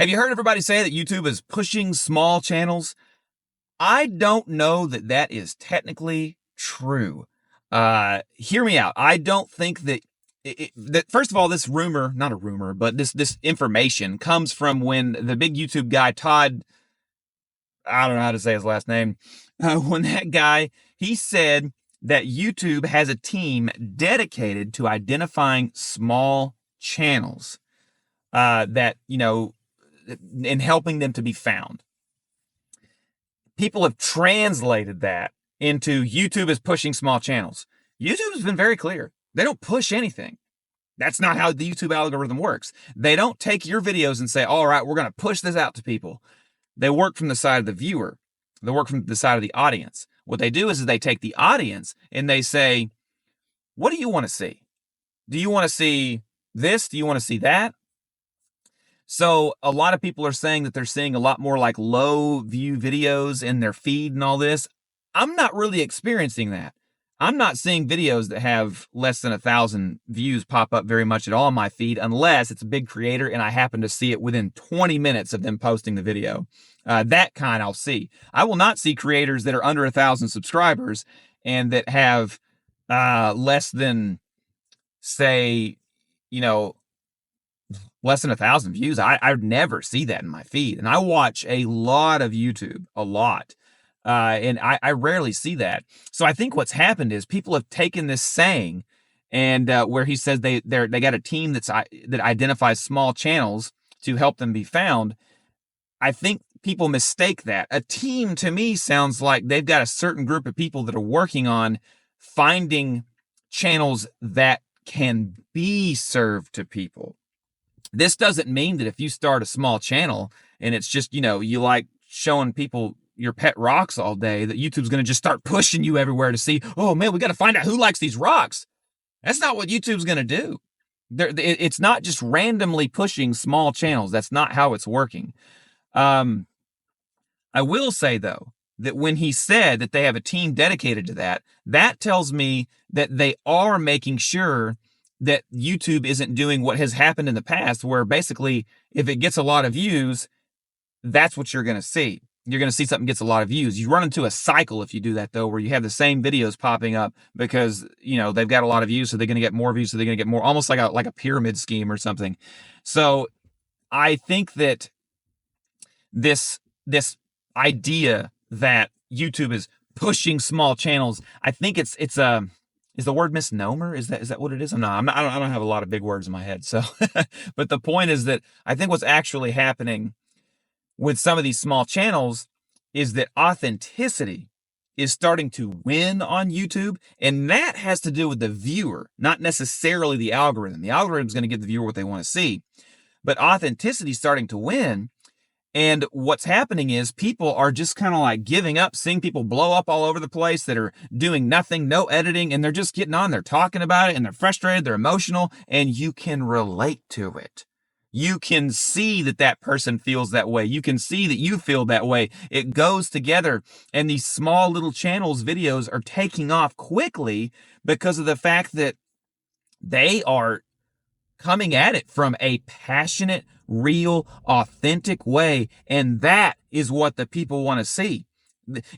Have you heard everybody say that YouTube is pushing small channels? I don't know that that is technically true. Hear me out. I don't think that that first of all, this rumor, not a rumor, but this information comes from when the big YouTube guy, Todd, I don't know how to say his last name, when that guy, he said that YouTube has a team dedicated to identifying small channels, that, and helping them to be found. People have translated that into YouTube is pushing small channels. YouTube has been very clear. They don't push anything. That's not how the YouTube algorithm works. They don't take your videos and say, all right, we're going to push this out to people. They work from the side of the viewer. They work from the side of the audience. What they do is they take the audience and they say, what do you want to see? Do you want to see this? Do you want to see that? So a lot of people are saying that they're seeing a lot more like low view videos in their feed and all this. I'm not really experiencing that. I'm not seeing videos that have less than 1,000 views pop up very much at all in my feed, unless it's a big creator and I happen to see it within 20 minutes of them posting the video. That kind I'll see. I will not see creators that are under 1,000 subscribers and that have less than, say, less than 1,000 views. I never see that in my feed. And I watch a lot of YouTube, a lot. And I rarely see that. So I think what's happened is people have taken this saying and where he says they got a team that identifies small channels to help them be found. I think people mistake that. A team to me sounds like they've got a certain group of people that are working on finding channels that can be served to people. This doesn't mean that if you start a small channel and it's just, you like showing people your pet rocks all day, that YouTube's going to just start pushing you everywhere to see, oh man, we got to find out who likes these rocks. That's not what YouTube's going to do. It's not just randomly pushing small channels. That's not how it's working. I will say though, that when he said that they have a team dedicated to that, that tells me that they are making sure that YouTube isn't doing what has happened in the past, where basically if it gets a lot of views, that's what you're going to see. You're going to see something gets a lot of views. You run into a cycle if you do that though, where you have the same videos popping up because, they've got a lot of views. So they're going to get more views. So they're going to get more, almost like a pyramid scheme or something. So I think that this idea that YouTube is pushing small channels, I think is the word misnomer? Is that what it is? I don't have a lot of big words in my head. So, but the point is that I think what's actually happening with some of these small channels is that authenticity is starting to win on YouTube. And that has to do with the viewer, not necessarily the algorithm. The algorithm is going to give the viewer what they want to see, but authenticity is starting to win. And what's happening is people are just kind of like giving up, seeing people blow up all over the place that are doing nothing, no editing, and they're just getting on, they're talking about it, and they're frustrated, they're emotional, and you can relate to it. You can see that that person feels that way. You can see that you feel that way. It goes together, and these small little channels videos are taking off quickly because of the fact that they are coming at it from a passionate, real, authentic way. And that is what the people want to see.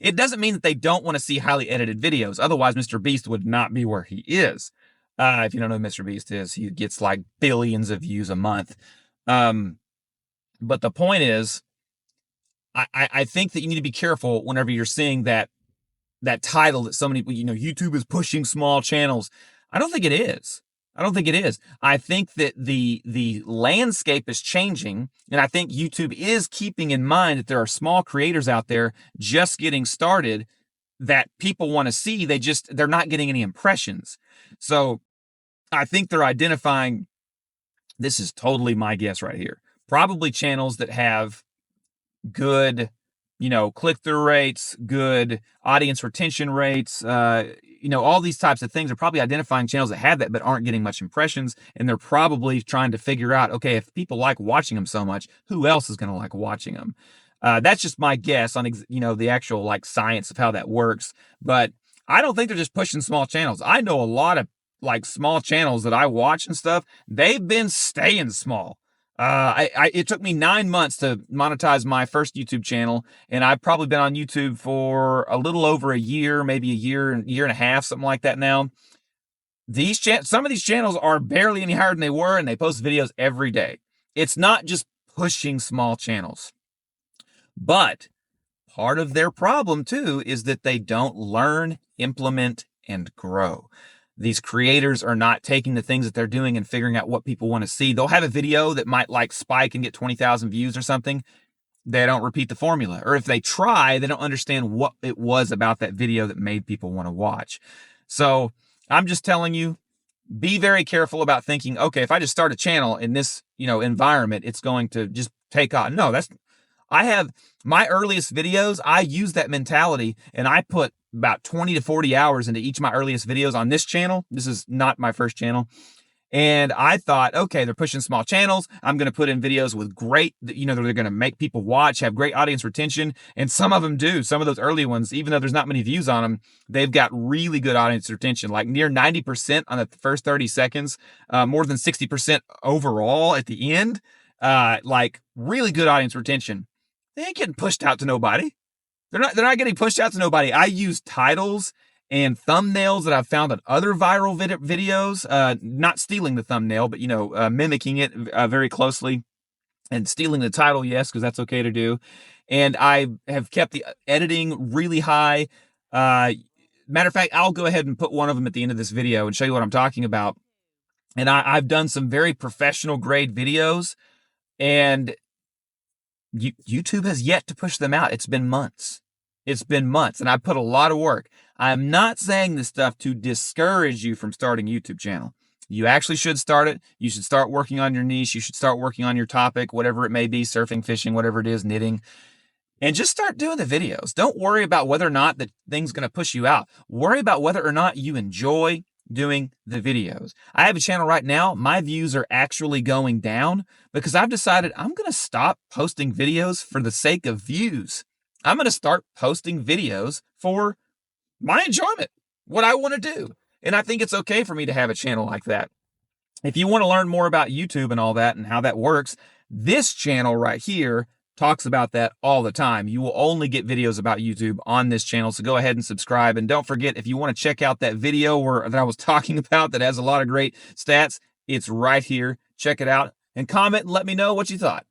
It doesn't mean that they don't want to see highly edited videos. Otherwise, Mr. Beast would not be where he is. If you don't know who Mr. Beast is, he gets like billions of views a month. But the point is, I think that you need to be careful whenever you're seeing that title that so many people, YouTube is pushing small channels. I don't think it is. I think that the landscape is changing, and I think YouTube is keeping in mind that there are small creators out there just getting started that people want to see. They're not getting any impressions. So I think they're identifying, this is totally my guess right here, probably channels that have good, click-through rates, good audience retention rates, all these types of things are probably identifying channels that have that but aren't getting much impressions. And they're probably trying to figure out, okay, if people like watching them so much, who else is going to like watching them? That's just my guess on, the actual like science of how that works. But I don't think they're just pushing small channels. I know a lot of like small channels that I watch and stuff. They've been staying small. It took me 9 months to monetize my first YouTube channel, and I've probably been on YouTube for a little over a year, maybe a year and a half, something like that now. Some of these channels are barely any higher than they were, and they post videos every day. It's not just pushing small channels, but part of their problem too is that they don't learn, implement, and grow. These creators are not taking the things that they're doing and figuring out what people want to see. They'll have a video that might like spike and get 20,000 views or something. They don't repeat the formula. Or if they try, they don't understand what it was about that video that made people want to watch. So I'm just telling you, be very careful about thinking, okay, if I just start a channel in this, environment, it's going to just take off. No, I have my earliest videos. I use that mentality, and I put about 20 to 40 hours into each of my earliest videos on this channel. This is not my first channel. And I thought, okay, they're pushing small channels. I'm going to put in videos with great, they're going to make people watch, have great audience retention. And some of them do. Some of those early ones, even though there's not many views on them, they've got really good audience retention, like near 90% on the first 30 seconds, more than 60% overall at the end, like really good audience retention. They ain't getting pushed out to nobody. They're not getting pushed out to nobody. I use titles and thumbnails that I've found on other viral videos, not stealing the thumbnail, but, mimicking it very closely, and stealing the title. Yes, because that's okay to do. And I have kept the editing really high. Matter of fact, I'll go ahead and put one of them at the end of this video and show you what I'm talking about. And I've done some very professional grade videos, and YouTube has yet to push them out. It's been months. And I put a lot of work. I'm not saying this stuff to discourage you from starting a YouTube channel. You actually should start it. You should start working on your niche. You should start working on your topic, whatever it may be, surfing, fishing, whatever it is, knitting, and just start doing the videos. Don't worry about whether or not the thing's going to push you out. Worry about whether or not you enjoy doing the videos. I have a channel right now. My views are actually going down because I've decided I'm going to stop posting videos for the sake of views. I'm going to start posting videos for my enjoyment, what I want to do. And I think it's okay for me to have a channel like that. If you want to learn more about YouTube and all that and how that works, this channel right here talks about that all the time. You will only get videos about YouTube on this channel, so go ahead and subscribe. And don't forget, if you want to check out that video that I was talking about that has a lot of great stats, it's right here. Check it out and comment and let me know what you thought.